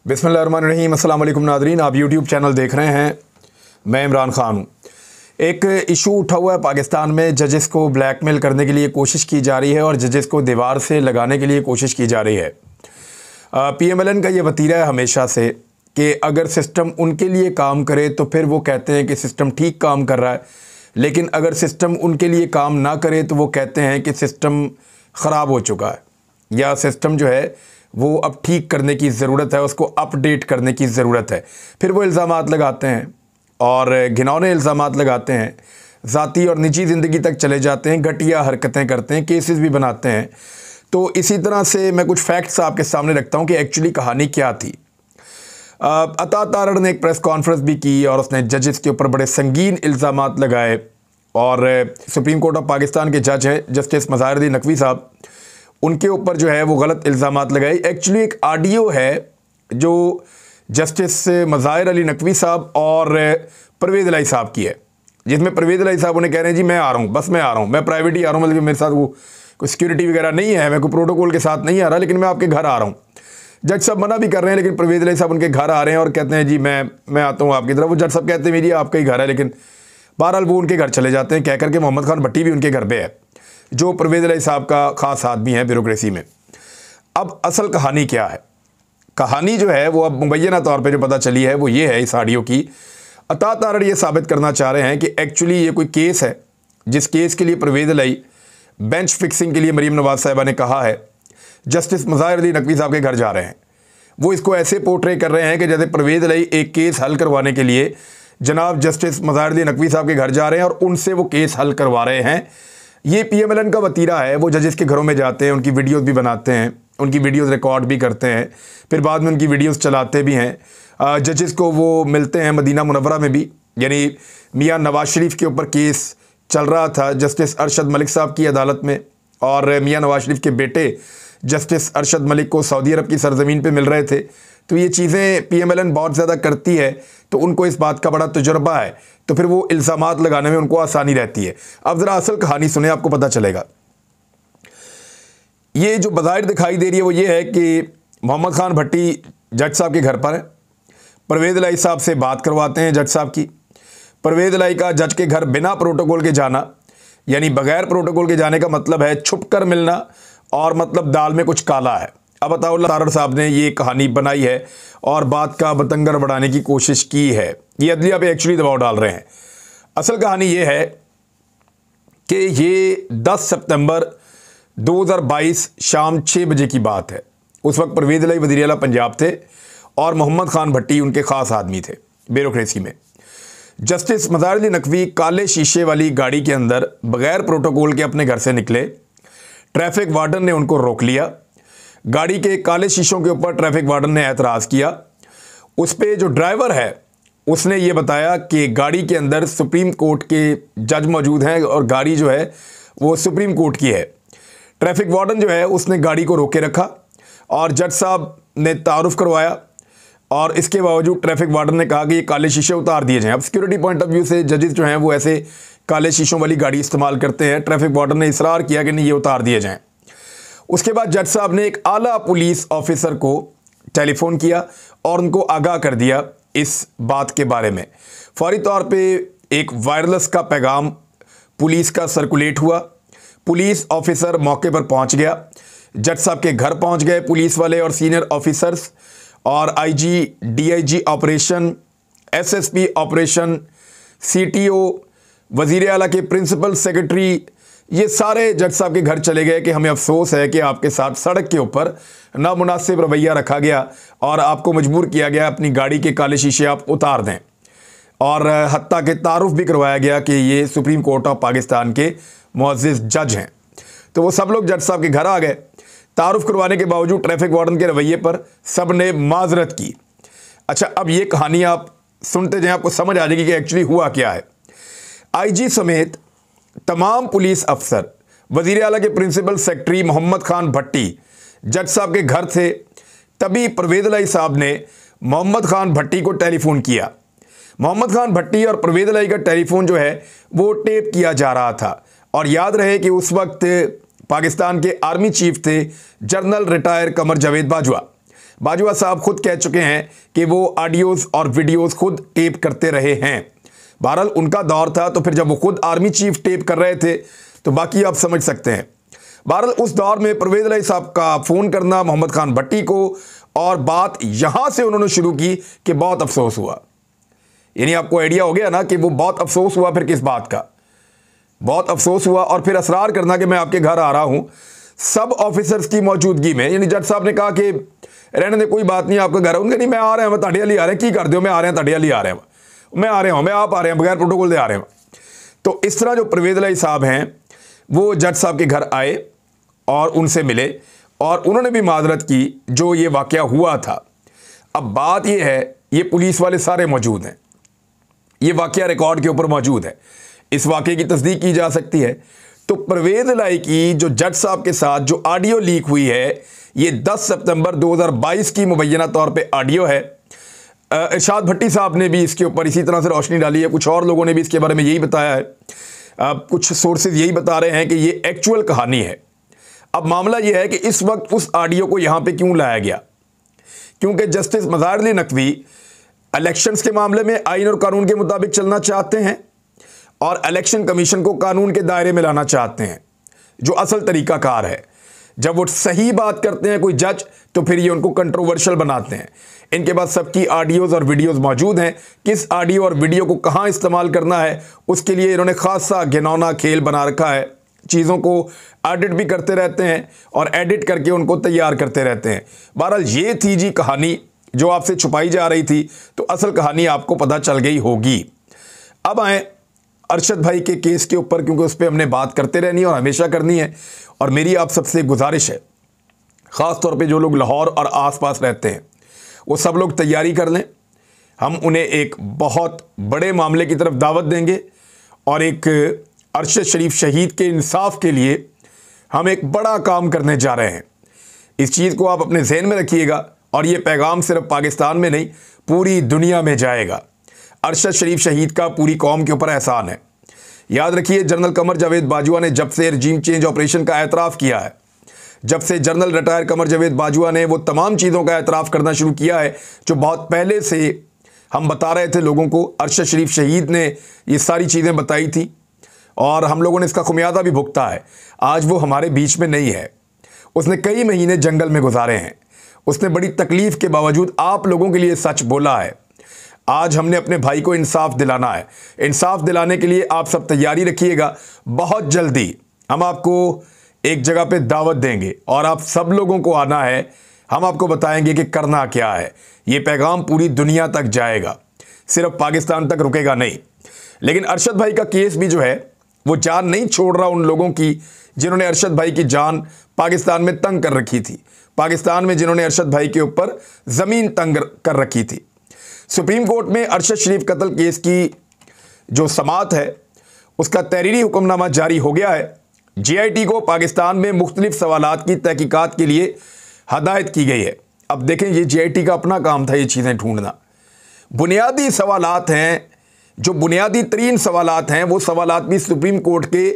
बिस्मिल्लाहिर्रहमानिर्रहीम। अस्सलाम वालेकुम नादरीन, आप यूट्यूब चैनल देख रहे हैं। मैं इमरान ख़ान हूँ। एक इशू उठा हुआ है पाकिस्तान में, जजेस को ब्लैकमेल करने के लिए कोशिश की जा रही है और जजेस को दीवार से लगाने के लिए कोशिश की जा रही है। PMLN का ये वतीरा है हमेशा से कि अगर सिस्टम उनके लिए काम करे तो फिर वो कहते हैं कि सिस्टम ठीक काम कर रहा है, लेकिन अगर सिस्टम उनके लिए काम ना करे तो वो कहते हैं कि सिस्टम ख़राब हो चुका है या सिस्टम जो है वो अब ठीक करने की ज़रूरत है, उसको अपडेट करने की ज़रूरत है। फिर वो इल्ज़ामात लगाते हैं और घिनौने इल्ज़ामात लगाते हैं, ज़ाती और निजी ज़िंदगी तक चले जाते हैं, घटिया हरकतें करते हैं, केसेस भी बनाते हैं। तो इसी तरह से मैं कुछ फैक्ट्स आपके सामने रखता हूँ कि एक्चुअली कहानी क्या थी। अता तारड़ ने एक प्रेस कॉन्फ्रेंस भी की और उसने जजेस के ऊपर बड़े संगीन इल्ज़ामात लगाए और सुप्रीम कोर्ट ऑफ पाकिस्तान के जज हैं जस्टिस मज़ाहिरुद्दीन नकवी साहब, उनके ऊपर जो है वो गलत इल्ज़ामात लगाए। एक्चुअली एक ऑडियो है जो जस्टिस मज़ाहिर अली नकवी साहब और परवेज़ इलाही साहब की है, जिसमें परवेज़ इलाही साहब उन्हें कह रहे हैं जी मैं आ रहा हूँ, बस मैं आ रहा हूँ, मैं प्राइवेट ही आ रहा हूँ, मतलब मेरे साथ वो कोई सिक्योरिटी वगैरह नहीं है, मैं कोई प्रोटोकॉल के साथ नहीं आ रहा, लेकिन मैं आपके घर आ रहा हूँ। जज साहब मना भी कर रहे हैं, लेकिन परवेज़ इलाही साहब उनके घर आ रहे हैं और कहते हैं जी मैं आता हूँ आपकी तरफ। वो जज साहब कहते हैं मेरी आपका ही घर है, लेकिन बहरहाल वो उनके घर चले जाते हैं, कह करके मोहम्मद खान भट्टी भी उनके घर पे है, जो परवेज़ इलाही साहब का ख़ास आदमी है ब्यूरोक्रेसी में। अब असल कहानी क्या है? कहानी जो है वो अब मुबैना तौर पे जो पता चली है वो ये है इस ऑडियो की। अता तारड़ ये साबित करना चाह रहे हैं कि एक्चुअली ये कोई केस है जिस केस के लिए परवेज़ इलाही बेंच फिक्सिंग के लिए मरीम नवाज़ साहिबा ने कहा है जस्टिस मज़ाहिरुद्दीन नकवी साहब के घर जा रहे हैं। वो इसको ऐसे पोर्ट्रे कर रहे हैं कि जैसे परवेज़ इलाही एक केस हल करवाने के लिए जनाब जस्टिस मज़ाहिरुद्दीन नकवी साहब के घर जा रहे हैं और उनसे वो केस हल करवा रहे हैं। ये PMLN का वतीरा है। वो जजेस के घरों में जाते हैं, उनकी वीडियोज़ भी बनाते हैं, उनकी वीडियोज़ रिकॉर्ड भी करते हैं, फिर बाद में उनकी वीडियोज़ चलाते भी हैं। जजेस को वो मिलते हैं मदीना मुनव्वरा में भी, यानी मियाँ नवाज़ शरीफ के ऊपर केस चल रहा था जस्टिस अरशद मलिक साहब की अदालत में, और मियाँ नवाज़ शरीफ के बेटे जस्टिस अरशद मलिक को सऊदी अरब की सरज़मीन पे मिल रहे थे। तो ये चीज़ें PMLN बहुत ज़्यादा करती है, तो उनको इस बात का बड़ा तजुर्बा है, तो फिर वो इल्ज़ामात लगाने में उनको आसानी रहती है। अब ज़रा असल कहानी सुने, आपको पता चलेगा। ये जो बज़ाहिर दिखाई दे रही है वो ये है कि मोहम्मद खान भट्टी जज साहब के घर पर है, परवेज़ इलाही साहब से बात करवाते हैं जज साहब की। परवेज़ इलाही का जज के घर बिना प्रोटोकॉल के जाना, यानी बग़ैर प्रोटोकॉल के जाने का मतलब है छुप कर मिलना, और मतलब दाल में कुछ काला है। अब अता तारड़ साहब ने ये कहानी बनाई है और बात का बतंगर बढ़ाने की कोशिश की है। ये अदलिया पे एक्चुअली दबाव डाल रहे हैं। असल कहानी ये है कि ये 10 सितंबर 2022 शाम 6 बजे की बात है। उस वक्त परवेज़ इलाही वज़ीर आला पंजाब थे और मोहम्मद खान भट्टी उनके ख़ास आदमी थे ब्यूरोक्रेसी में। जस्टिस मज़ाहिरुद्दीन नकवी काले शीशे वाली गाड़ी के अंदर बग़ैर प्रोटोकॉल के अपने घर से निकले। ट्रैफिक वार्डन ने उनको रोक लिया। गाड़ी के काले शीशों के ऊपर ट्रैफिक वार्डन ने एतराज़ किया। उस पर जो ड्राइवर है उसने ये बताया कि गाड़ी के अंदर सुप्रीम कोर्ट के जज मौजूद हैं और गाड़ी जो है वो सुप्रीम कोर्ट की है। ट्रैफिक वार्डन जो है उसने गाड़ी को रोके रखा और जज साहब ने तारुफ करवाया, और इसके बावजूद ट्रैफिक वार्डन ने कहा कि ये काले शीशे उतार दिए जाएँ। अब सिक्योरिटी पॉइंट ऑफ व्यू से जजेस जो हैं वो ऐसे काले शीशों वाली गाड़ी इस्तेमाल करते हैं। ट्रैफिक वार्डन ने इसरार किया कि नहीं ये उतार दिए जाएँ। उसके बाद जज साहब ने एक आला पुलिस ऑफिसर को टेलीफोन किया और उनको आगाह कर दिया इस बात के बारे में। फौरी तौर पे एक वायरलेस का पैगाम पुलिस का सर्कुलेट हुआ। पुलिस ऑफिसर मौके पर पहुंच गया, जज साहब के घर पहुंच गए पुलिस वाले और सीनियर ऑफिसर्स, और IG DIG operation, SSP operation, CTO, वज़ीर आला के प्रिंसिपल सेक्रेटरी, ये सारे जज साहब के घर चले गए कि हमें अफसोस है कि आपके साथ सड़क के ऊपर नामुनासिब रवैया रखा गया और आपको मजबूर किया गया अपनी गाड़ी के काले शीशे आप उतार दें, और हत्ता के तारुफ भी करवाया गया कि ये सुप्रीम कोर्ट ऑफ पाकिस्तान के मुअज़्ज़िज़ जज हैं। तो वो सब लोग जज साहब के घर आ गए। तारुफ करवाने के बावजूद ट्रैफिक वार्डन के रवैये पर सब ने माजरत की। अच्छा, अब ये कहानी आप सुनते जाएं, आपको समझ आ जाएगी कि एक्चुअली हुआ क्या है। IG समेत तमाम पुलिस अफसर, वज़ीर आला के प्रिंसिपल सेक्रेटरी मोहम्मद खान भट्टी जज साहब के घर थे। तभी परवेज़ इलाही साहब ने मोहम्मद खान भट्टी को टेलीफोन किया। मोहम्मद खान भट्टी और परवेज़ इलाही का टेलीफोन जो है वो टेप किया जा रहा था, और याद रहे कि उस वक्त पाकिस्तान के आर्मी चीफ थे जनरल रिटायर कमर जावेद बाजवा। बाजवा साहब खुद कह चुके हैं कि वो ऑडियोज़ और वीडियोज़ खुद टेप करते रहे हैं। बहरहाल उनका दौर था, तो फिर जब वो खुद आर्मी चीफ टेप कर रहे थे तो बाकी आप समझ सकते हैं। बहरहाल उस दौर में परवेज़ इलाही साहब का फ़ोन करना मोहम्मद खान भट्टी को, और बात यहाँ से उन्होंने शुरू की कि बहुत अफसोस हुआ। यानी आपको आइडिया हो गया ना कि वो बहुत अफसोस हुआ। फिर किस बात का बहुत अफसोस हुआ? और फिर असरार करना कि मैं आपके घर आ रहा हूँ सब ऑफिसर्स की मौजूदगी में। यानी जज साहब ने कहा कि रहने दे, कोई बात नहीं, आपका घर है। उनके नहीं, मैं आ रहा हूँ, मैं ताड़े वाली आ रहे हैं, की कर दो, मैं आ रहे हैं, ताड़े वाली आ रहे हैं, मैं आ रहे हूँ, मैं आप आ रहे हैं, बगैर प्रोटोकॉल दे आ रहे हैं। तो इस तरह जो परवेज़ इलाही साहब हैं वो जज साहब के घर आए और उनसे मिले, और उन्होंने भी माजरत की जो ये वाक़या हुआ था। अब बात ये है, ये पुलिस वाले सारे मौजूद हैं, ये वाक़या रिकॉर्ड के ऊपर मौजूद है, इस वाक़े की तस्दीक की जा सकती है। तो परवेज़ इलाही की जो जज साहब के साथ जो ऑडियो लीक हुई है, ये 10 सितंबर 2022 की मुबैना तौर पे ऑडियो है। इरशाद भट्टी साहब ने भी इसके ऊपर इसी तरह से रोशनी डाली है, कुछ और लोगों ने भी इसके बारे में यही बताया है। कुछ सोर्सेज यही बता रहे हैं कि ये एक्चुअल कहानी है। अब मामला ये है कि इस वक्त उस ऑडियो को यहाँ पे क्यों लाया गया, क्योंकि जस्टिस मज़ाहिर अली नकवी इलेक्शंस के मामले में आइन और कानून के मुताबिक चलना चाहते हैं और इलेक्शन कमीशन को कानून के दायरे में लाना चाहते हैं, जो असल तरीक़ाकार है। जब वो सही बात करते हैं कोई जज, तो फिर ये उनको कंट्रोवर्शियल बनाते हैं। इनके पास सबकी ऑडियोज़ और वीडियोज़ मौजूद हैं। किस ऑडियो और वीडियो को कहाँ इस्तेमाल करना है, उसके लिए इन्होंने ख़ासा घिनौना खेल बना रखा है। चीज़ों को एडिट भी करते रहते हैं और एडिट करके उनको तैयार करते रहते हैं। बहरहाल ये थी जी कहानी जो आपसे छुपाई जा रही थी, तो असल कहानी आपको पता चल गई होगी। अब आए अरशद भाई के केस के ऊपर, क्योंकि उस पर हमने बात करते रहनी है और हमेशा करनी है। और मेरी आप सबसे गुजारिश है, ख़ास तौर पे जो लोग लाहौर और आसपास रहते हैं, वो सब लोग तैयारी कर लें। हम उन्हें एक बहुत बड़े मामले की तरफ दावत देंगे और एक अरशद शरीफ शहीद के इंसाफ के लिए हम एक बड़ा काम करने जा रहे हैं। इस चीज़ को आप अपने जहन में रखिएगा, और ये पैगाम सिर्फ पाकिस्तान में नहीं पूरी दुनिया में जाएगा। अरशद शरीफ शहीद का पूरी कौम के ऊपर एहसान है। याद रखिए, जनरल कमर जावेद बाजवा ने जब से रजीम चेंज ऑपरेशन का एतराफ़ किया है, जब से जनरल रिटायर कमर जावेद बाजवा ने वो तमाम चीज़ों का एतराफ़ करना शुरू किया है जो बहुत पहले से हम बता रहे थे लोगों को। अरशद शरीफ शहीद ने ये सारी चीज़ें बताई थी और हम लोगों ने इसका खुमियाजा भी भुगता है। आज वो हमारे बीच में नहीं है। उसने कई महीने जंगल में गुजारे हैं। उसने बड़ी तकलीफ़ के बावजूद आप लोगों के लिए सच बोला है। आज हमने अपने भाई को इंसाफ दिलाना है। इंसाफ दिलाने के लिए आप सब तैयारी रखिएगा। बहुत जल्दी हम आपको एक जगह पे दावत देंगे और आप सब लोगों को आना है। हम आपको बताएंगे कि करना क्या है। ये पैगाम पूरी दुनिया तक जाएगा, सिर्फ पाकिस्तान तक रुकेगा नहीं। लेकिन अरशद भाई का केस भी जो है वो जान नहीं छोड़ रहा उन लोगों की जिन्होंने अरशद भाई की जान पाकिस्तान में तंग कर रखी थी, पाकिस्तान में जिन्होंने अरशद भाई के ऊपर ज़मीन तंग कर रखी थी। सुप्रीम कोर्ट में अरशद शरीफ कत्ल केस की जो समाअत है उसका तहरीरी हुक्मनामा जारी हो गया है। JIT को पाकिस्तान में मुख्तलिफ सवालात की तहकीकात के लिए हदायत की गई है। अब देखें, ये JIT का अपना काम था ये चीज़ें ढूंढना। बुनियादी सवालात हैं, जो बुनियादी तरीन सवालात हैं, वो सवालात भी सुप्रीम कोर्ट के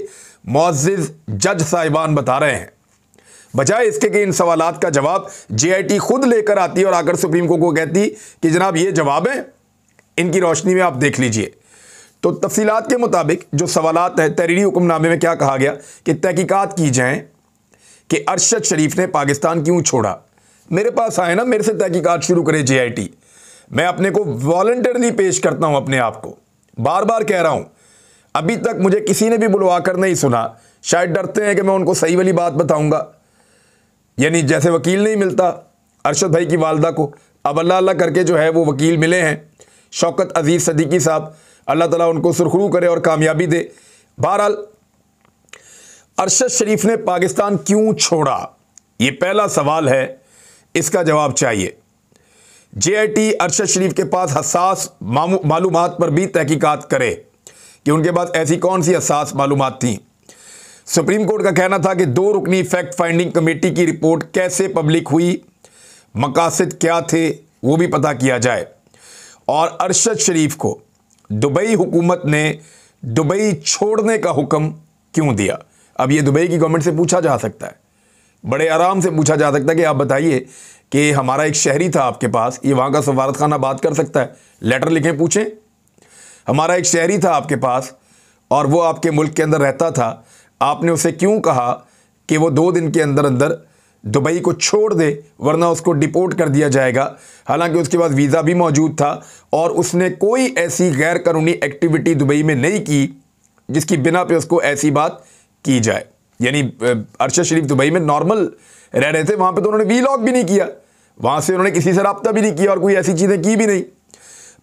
मुअज़्ज़िज़ जज साहिबान बता रहे हैं। बजाय इसके कि इन सवालात का जवाब JIT खुद लेकर आती और आकर सुप्रीम कोर्ट को कहती कि जनाब ये जवाब है, इनकी रोशनी में आप देख लीजिए। तो तफसीलात के मुताबिक जो सवालात है, तहरीरी हुक्मनामे में क्या कहा गया कि तहकीकात की जाएँ कि अरशद शरीफ ने पाकिस्तान क्यों छोड़ा। मेरे पास आए ना, मेरे से तहकीकात शुरू करे JIT। मैं अपने को वॉलंटरली पेश करता हूँ, अपने आप को बार बार कह रहा हूँ। अभी तक मुझे किसी ने भी बुलवा कर नहीं सुना। शायद डरते हैं कि मैं उनको सही वाली बात बताऊँगा, यानी जैसे वकील नहीं मिलता अरशद भाई की वालदा को, अब अल्लाह अल्लाह करके जो है वो वकील मिले हैं, शौकत अजीज़ सदीकी साहब। अल्लाह ताला उनको सुरखरू करे और कामयाबी दे। बहरहाल अरशद शरीफ ने पाकिस्तान क्यों छोड़ा, ये पहला सवाल है, इसका जवाब चाहिए। JIT अरशद शरीफ के पास हसास मालूमात पर भी तहकीकात करे कि उनके पास ऐसी कौन सी हसास मालूमात थी। सुप्रीम कोर्ट का कहना था कि 2 रुकनी फैक्ट फाइंडिंग कमेटी की रिपोर्ट कैसे पब्लिक हुई, मकासद क्या थे, वो भी पता किया जाए। और अरशद शरीफ को दुबई हुकूमत ने दुबई छोड़ने का हुक्म क्यों दिया। अब ये दुबई की गवर्नमेंट से पूछा जा सकता है, बड़े आराम से पूछा जा सकता है कि आप बताइए कि हमारा एक शहरी था आपके पास, ये वहाँ का सफारत खाना बात कर सकता है, लेटर लिखें, पूछें। हमारा एक शहरी था आपके पास और वो आपके मुल्क के अंदर रहता था, आपने उसे क्यों कहा कि वो 2 दिन के अंदर अंदर दुबई को छोड़ दे वरना उसको डिपोर्ट कर दिया जाएगा। हालांकि उसके पास वीज़ा भी मौजूद था और उसने कोई ऐसी गैर कानूनी एक्टिविटी दुबई में नहीं की जिसकी बिना पे उसको ऐसी बात की जाए। यानी अरशद शरीफ दुबई में नॉर्मल रह रहे थे, वहाँ पे तो उन्होंने वीलॉग भी नहीं किया, वहाँ से उन्होंने किसी से रब्ता भी नहीं किया और कोई ऐसी चीज़ें की भी नहीं।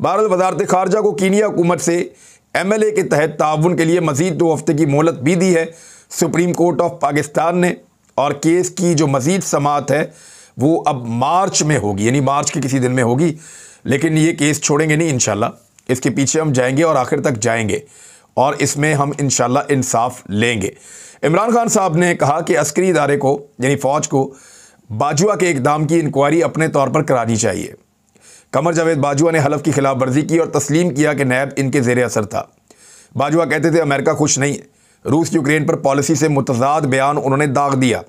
भारत वजारत खारजा को कीनिया हुकूमत से MLA के तहत ताउन के लिए मज़ीद 2 हफ्ते की मोहलत भी दी है सुप्रीम कोर्ट ऑफ पाकिस्तान ने, और केस की जो मज़ीद समाअत है वो अब मार्च में होगी, यानी मार्च के किसी दिन में होगी। लेकिन ये केस छोड़ेंगे नहीं इंशाल्लाह, इसके पीछे हम जाएंगे और आखिर तक जाएंगे और इसमें हम इंशाल्लाह इंसाफ लेंगे। इमरान खान साहब ने कहा कि अस्करी इदारे को यानी फ़ौज को बाजुआ के इक़दाम की इंक्वायरी अपने तौर पर करानी चाहिए। कमर जावेद बाजुआ ने हलफ की खिलाफ वर्जी की और तस्लीम किया कि नैब इनके ज़ेरे असर था। बाजुआ कहते थे अमेरिका खुश नहीं है, रूस यूक्रेन पर पॉलिसी से मुतज़ाद बयान उन्होंने दाग दिया।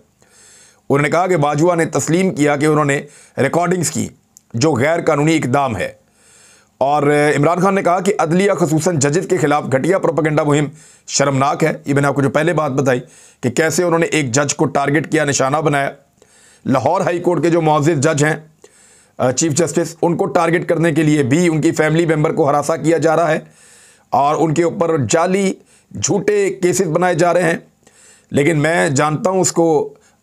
उन्होंने कहा कि बाजुआ ने तस्लीम किया कि उन्होंने रिकॉर्डिंग्स की जो गैर कानूनी इक़दाम है। और इमरान खान ने कहा कि अदलिया ख़ुसूसन जजेस के खिलाफ घटिया प्रोपेगेंडा मुहिम शर्मनाक है। ये मैंने आपको जो पहले बात बताई कि कैसे उन्होंने एक जज को टारगेट किया, निशाना बनाया। लाहौर हाई कोर्ट के जो मुअज़्ज़िज़ जज हैं चीफ जस्टिस, उनको टारगेट करने के लिए भी उनकी फैमिली मेम्बर को हरासा किया जा रहा है और उनके ऊपर जाली झूठे केसेस बनाए जा रहे हैं। लेकिन मैं जानता हूँ उसको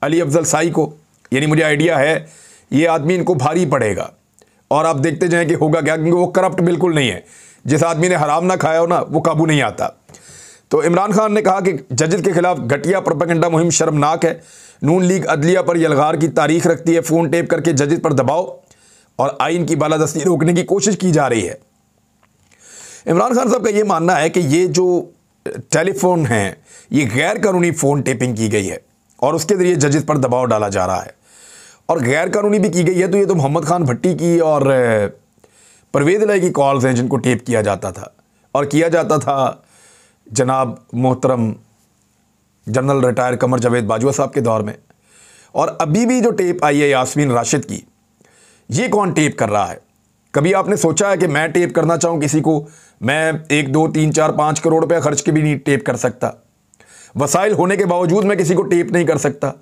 अली अफजल साई को, यानी मुझे आइडिया है ये आदमी इनको भारी पड़ेगा और आप देखते जाएं कि होगा क्या, क्योंकि वो करप्ट बिल्कुल नहीं है। जिस आदमी ने हराम ना खाया हो ना वो काबू नहीं आता। तो इमरान खान ने कहा कि जजेस के खिलाफ घटिया प्रोपेगेंडा मुहिम शर्मनाक है। नून लीग अदलिया पर यलगार की तारीख रखती है, फ़ोन टेप करके जजेस पर दबाव और आइन की बालादस्ती रोकने की कोशिश की जा रही है। इमरान खान साहब का ये मानना है कि ये जो टेलीफोन हैं ये गैर कानूनी फ़ोन टेपिंग की गई है और उसके ज़रिए जजेस पर दबाव डाला जा रहा है और गैर कानूनी भी की गई है। तो ये तो मोहम्मद खान भट्टी की और परवेज़ इलाही की कॉल्स हैं जिनको टेप किया जाता था और किया जाता था जनाब मोहतरम जनरल रिटायर कमर जावेद बाजुआ साहब के दौर में। और अभी भी जो टेप आई है यास्मीन राशिद की, ये कौन टेप कर रहा है? कभी आपने सोचा है कि मैं टेप करना चाहूँ किसी को? मैं 1, 2, 3, 4, 5 करोड़ रुपया खर्च के भी नहीं टेप कर सकता। वसाइल होने के बावजूद मैं किसी को टेप नहीं कर सकता।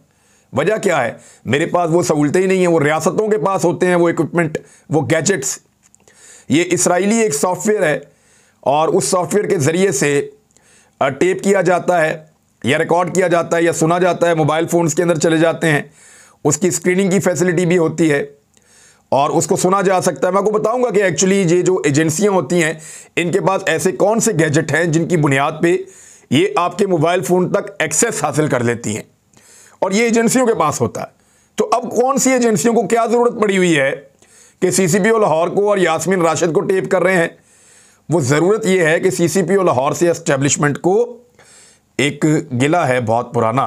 वजह क्या है? मेरे पास वो सहूलतें ही नहीं हैं। वो रियासतों के पास होते हैं वो इक्विपमेंट, वो गैजेट्स। ये इसराइली एक सॉफ्टवेयर है और उस सॉफ्टवेयर के ज़रिए से टेप किया जाता है या रिकॉर्ड किया जाता है या सुना जाता है, मोबाइल फ़ोन्स के अंदर चले जाते हैं। उसकी स्क्रीनिंग की फैसिलिटी भी होती है और उसको सुना जा सकता है। मैं आपको बताऊंगा कि एक्चुअली ये जो एजेंसियां होती हैं इनके पास ऐसे कौन से गैजेट हैं जिनकी बुनियाद पे ये आपके मोबाइल फ़ोन तक एक्सेस हासिल कर लेती हैं और ये एजेंसियों के पास होता है। तो अब कौन सी एजेंसियों को क्या ज़रूरत पड़ी हुई है कि CCPO लाहौर को और यास्मीन राशिद को टेप कर रहे हैं? वो ज़रूरत ये है कि CCPO लाहौर से एस्टेब्लिशमेंट को एक गिला है बहुत पुराना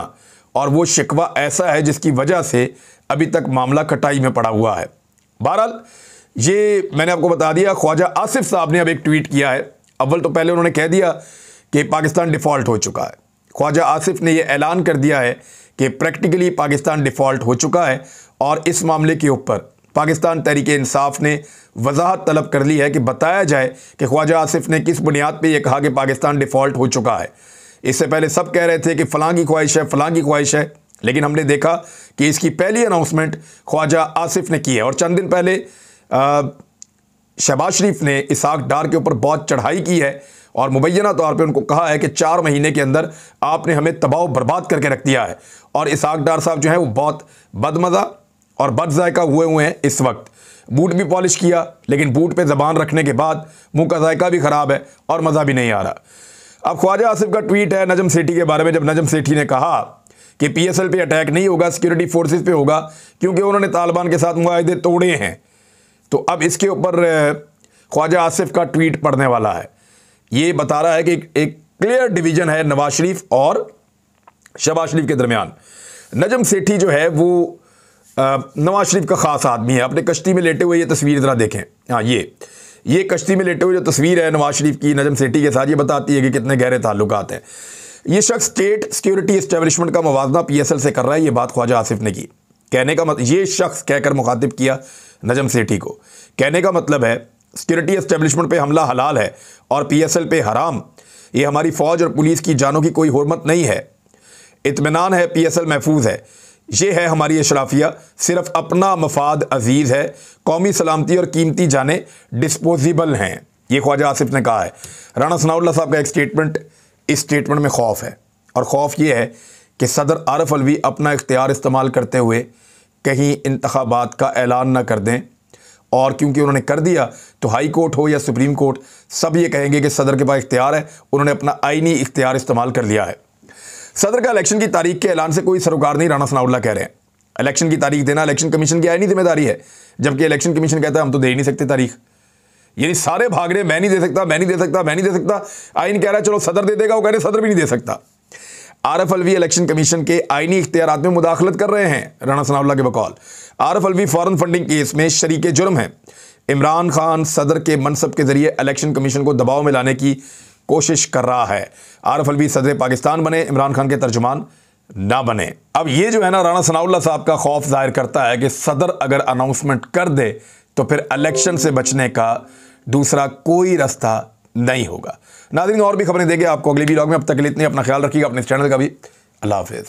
और वो शिकवा ऐसा है जिसकी वजह से अभी तक मामला कटाई में पड़ा हुआ है। बहरहाल ये मैंने आपको बता दिया। ख्वाजा आसिफ साहब ने अब एक ट्वीट किया है। अव्वल तो पहले उन्होंने कह दिया कि पाकिस्तान डिफ़ॉल्ट हो चुका है। ख्वाजा आसिफ ने यह ऐलान कर दिया है कि प्रैक्टिकली पाकिस्तान डिफ़ॉल्ट हो चुका है और इस मामले के ऊपर पाकिस्तान तहरीक इंसाफ ने वजाहत तलब कर ली है कि बताया जाए कि ख्वाजा आसिफ ने किस बुनियाद पे ये कहा कि पाकिस्तान डिफ़ॉल्ट हो चुका है। इससे पहले सब कह रहे थे कि फ़लाँ की ख्वाहिश है, फ़लाँ की ख्वाहिश है, लेकिन हमने देखा कि इसकी पहली अनाउंसमेंट ख्वाजा आसिफ ने की है। और चंद दिन पहले शहबाज शरीफ ने इसहाक डार के ऊपर बहुत चढ़ाई की है और मुबैना तौर पे उनको कहा है कि 4 महीने के अंदर आपने हमें तबाह बर्बाद करके रख दिया है। और इसहाक डार साहब जो है वो बहुत बदमज़ा और बदजायका हुए हैं इस वक्त। बूट भी पॉलिश किया लेकिन बूट पे ज़बान रखने के बाद मुंह का जायका भी ख़राब है और मज़ा भी नहीं आ रहा। अब ख्वाजा आसिफ का ट्वीट है नजम सेठी के बारे में, जब नजम सेठी ने कहा कि PSL पे अटैक नहीं होगा, सिक्योरिटी फोर्सेस पे होगा क्योंकि उन्होंने तालिबान के साथ मुआहदे तोड़े हैं। तो अब इसके ऊपर ख्वाजा आसिफ का ट्वीट पढ़ने वाला है। ये बता रहा है कि एक क्लियर डिवीजन है नवाज शरीफ और शहबाज शरीफ के दरमियान। नजम सेठी जो है वो नवाज शरीफ का ख़ास आदमी है। अपने कश्ती में लेटे हुए ये तस्वीर ज़रा देखें। हाँ, ये कश्ती में लेटे हुए जो तस्वीर है नवाज शरीफ की नजम सेठी के साथ, ये बताती है कि कितने गहरे ताल्लुकात हैं। ये शख्स स्टेट सिक्योरिटी एस्टेब्लिशमेंट का मुवाजना पीएसएल से कर रहा है, ये बात ख्वाजा आसिफ ने की। कहने का मतलब, ये शख्स कहकर मुखातिब किया नजम सेठी को। कहने का मतलब है सिक्योरिटी एस्टेब्लिशमेंट पे हमला हलाल है और पीएसएल पे हराम। ये हमारी फौज और पुलिस की जानों की कोई हुर्मत नहीं है, इत्मीनान है, पीएसएल महफूज है। ये है हमारी अशराफिया, सिर्फ अपना मफाद अजीज़ है, कौमी सलामती और कीमती जाने डिस्पोजिबल हैं। ये ख्वाजा आसिफ ने कहा है। राणा सनाउल्लाह साहब का एक स्टेटमेंट, इस स्टेटमेंट में खौफ है, और खौफ ये है कि सदर आरिफ अलवी अपना इख्तियार इस्तेमाल करते हुए कहीं इंतखाबात का ऐलान ना कर दें, और क्योंकि उन्होंने कर दिया तो हाई कोर्ट हो या सुप्रीम कोर्ट, सब ये कहेंगे कि सदर के पास इख्तियार है, उन्होंने अपना आईनी इख्तियार इस्तेमाल कर लिया है। सदर का इलेक्शन की तारीख के ऐलान से कोई सरोकार नहीं, राणा सनाउल्लाह कह रहे हैं। इलेक्शन की तारीख देना इलेक्शन कमीशन की आईनी जिम्मेदारी है, जबकि इलेक्शन कमीशन कहता है हम तो दे ही नहीं सकते तारीख। यानी सारे भाग रहे, मैं नहीं दे सकता, मैं नहीं दे सकता, मैं नहीं दे सकता। आईन कह रहा है चलो सदर दे देगा, वो कह रहे सदर भी नहीं दे सकता। आरिफ अलवी इलेक्शन कमीशन के आईनी इख्तियारात में मुदाखलत कर रहे हैं, राणा सनाउल्लाह के बकौल। Arif Alvi foreign funding case में शरीके जुर्म है। इमरान खान सदर के मनसब के जरिए इलेक्शन कमीशन को दबाव में लाने की कोशिश कर रहा है। आरिफ अलवी सदर पाकिस्तान बने, इमरान खान के तर्जुमान ना बने। अब ये जो है ना, राणा सनाउल्लाह साहब का खौफ जाहिर करता है कि सदर अगर अनाउंसमेंट कर दे तो फिर इलेक्शन से बचने का दूसरा कोई रास्ता नहीं होगा। नाज़रीन, और भी खबरें देंगे आपको अगले वीडियो में। अब तक के लिए इतने, अपना ख्याल रखिएगा, अपने चैनल का भी। अल्लाह हाफिज़।